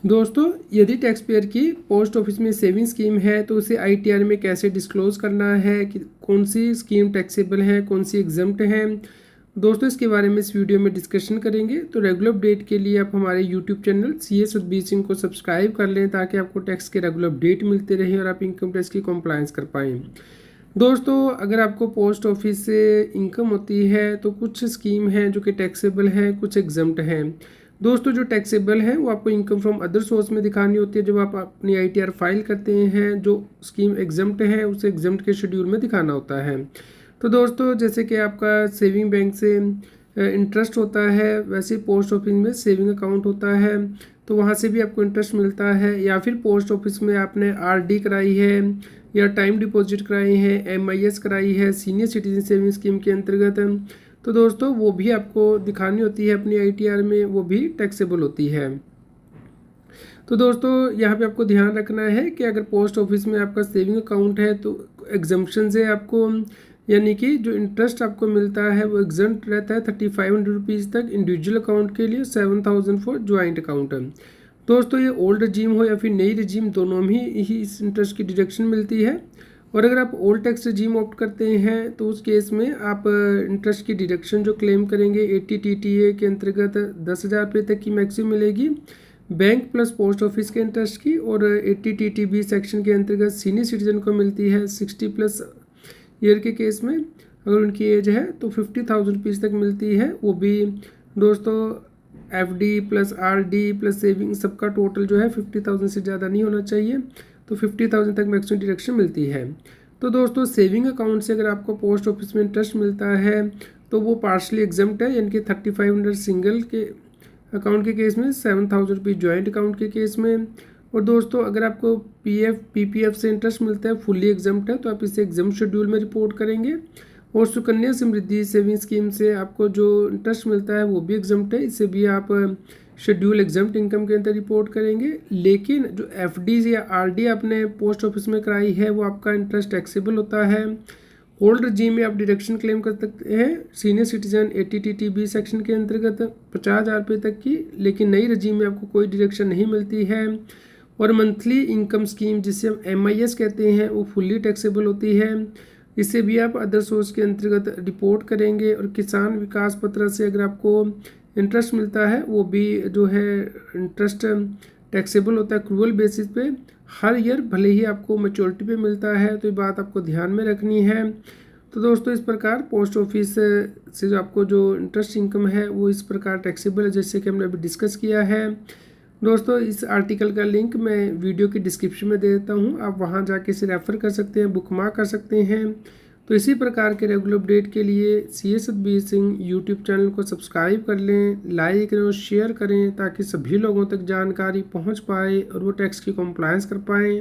दोस्तों, यदि tax payer की पोस्ट ऑफिस में सेविंग स्कीम है तो उसे आईटीआर में कैसे डिस्क्लोज करना है कि कौन सी स्कीम टैक्सेबल है, कौन सी एग्जम्प्ट है। दोस्तों, इसके बारे में इस वीडियो में डिस्कशन करेंगे। तो रेगुलर अपडेट के लिए आप हमारे YouTube channel CA Satbir Singh को सब्सक्राइब कर लें ताकि आपको टैक्स के रेगुलर अपडेट मिलते रहें और आप इनकम टैक्स की कंप्लायंस कर पाएँ। दोस्तों, अगर आपको पोस्ट ऑफिस से इनकम होती है तो कुछ स्कीम है जो कि टैक्सेबल है, कुछ एग्जम्प्ट हैं। दोस्तों, जो टैक्सेबल है वो आपको इनकम फ्रॉम अदर सोर्स में दिखानी होती है जब आप अपनी आईटीआर फाइल करते हैं। जो स्कीम एग्जम्प्ट है उसे एग्जम्प्ट के शेड्यूल में दिखाना होता है। तो दोस्तों, जैसे कि आपका सेविंग बैंक से इंटरेस्ट होता है, वैसे पोस्ट ऑफिस में सेविंग अकाउंट होता है तो वहाँ से भी आपको इंटरेस्ट मिलता है। या फिर पोस्ट ऑफिस में आपने आरडी कराई है या टाइम डिपॉजिट कराई है, एमआईएस कराई है सीनियर सिटीजन सेविंग स्कीम के अंतर्गत, तो दोस्तों वो भी आपको दिखानी होती है अपनी आईटीआर में, वो भी टैक्सेबल होती है। तो दोस्तों, यहाँ पे आपको ध्यान रखना है कि अगर पोस्ट ऑफिस में आपका सेविंग अकाउंट है तो एग्जम्पशन से आपको, यानी कि जो इंटरेस्ट आपको मिलता है वो एग्जम्प्ट रहता है 3500 रुपीज़ तक इंडिविजुअल अकाउंट के लिए, 7000 फॉर ज्वाइंट अकाउंट। दोस्तों, ये ओल्ड रजीम हो या फिर नई रजीम, दोनों में ही इस इंटरेस्ट की डिडक्शन मिलती है। और अगर आप ओल्ड टैक्स रजीम ऑप्ट करते हैं तो उस केस में आप इंटरेस्ट की डिडक्शन जो क्लेम करेंगे 80 टीटीए के अंतर्गत 10,000 रुपये तक की मैक्सिमम मिलेगी बैंक प्लस पोस्ट ऑफिस के इंटरेस्ट की, और 80 टीटीबी सेक्शन के अंतर्गत सीनियर सिटीजन को मिलती है 60+ ईयर के केस में, अगर उनकी एज है तो 50,000 रुपीज़ तक मिलती है। वो भी दोस्तों FD plus RD plus saving सबका टोटल जो है 50,000 से ज़्यादा नहीं होना चाहिए, तो 50,000 तक मैक्सिमम डिडक्शन मिलती है। तो दोस्तों, सेविंग अकाउंट से अगर आपको पोस्ट ऑफिस में इंटरेस्ट मिलता है तो वो पार्शली एग्जम्प्ट है, यानी कि 3500 सिंगल के अकाउंट के केस में, 7000 रुपीज़ ज्वाइंट अकाउंट के केस में। और दोस्तों, अगर आपको पीएफ पीपीएफ से इंटरेस्ट मिलता है फुल्ली एग्जम्प्ट है तो आप इसे एग्जाम शेड्यूल में रिपोर्ट करेंगे। और सुकन्या समृद्धि सेविंग स्कीम से आपको जो इंटरेस्ट मिलता है वो भी एग्जम्प्ट है, इसे भी आप शेड्यूल एग्जम्प्ट इनकम के अंदर रिपोर्ट करेंगे। लेकिन जो एफडी या आरडी आपने पोस्ट ऑफिस में कराई है वो आपका इंटरेस्ट टैक्सेबल होता है। ओल्ड रजीम में आप डिडक्शन क्लेम कर सकते हैं सीनियर सिटीजन 80 टीटीबी सेक्शन के अंतर्गत 50,000 रुपये तक की, लेकिन नई रजीम में आपको कोई डिडक्शन नहीं मिलती है। और मंथली इनकम स्कीम जिसे हम एमआईएस कहते हैं वो फुल्ली टैक्सेबल होती है, इसे भी आप अदर सोर्स के अंतर्गत रिपोर्ट करेंगे। और किसान विकास पत्र से अगर आपको इंटरेस्ट मिलता है वो भी जो है इंटरेस्ट टैक्सेबल होता है क्रूअल बेसिस पे हर ईयर, भले ही आपको मैच्योरिटी पे मिलता है, तो ये बात आपको ध्यान में रखनी है। तो दोस्तों, इस प्रकार पोस्ट ऑफिस से जो आपको जो इंटरेस्ट इनकम है वो इस प्रकार टैक्सेबल है जैसे कि हमने अभी डिस्कस किया है। दोस्तों, इस आर्टिकल का लिंक मैं वीडियो की डिस्क्रिप्शन में दे देता हूँ, आप वहाँ जाके इसे रेफ़र कर सकते हैं, बुकमार्क कर सकते हैं। तो इसी प्रकार के रेगुलर अपडेट के लिए CA Satbir Singh YouTube channel को सब्सक्राइब कर लें, लाइक करें और शेयर करें ताकि सभी लोगों तक जानकारी पहुँच पाए और वो टैक्स की कंप्लायंस कर पाएँ।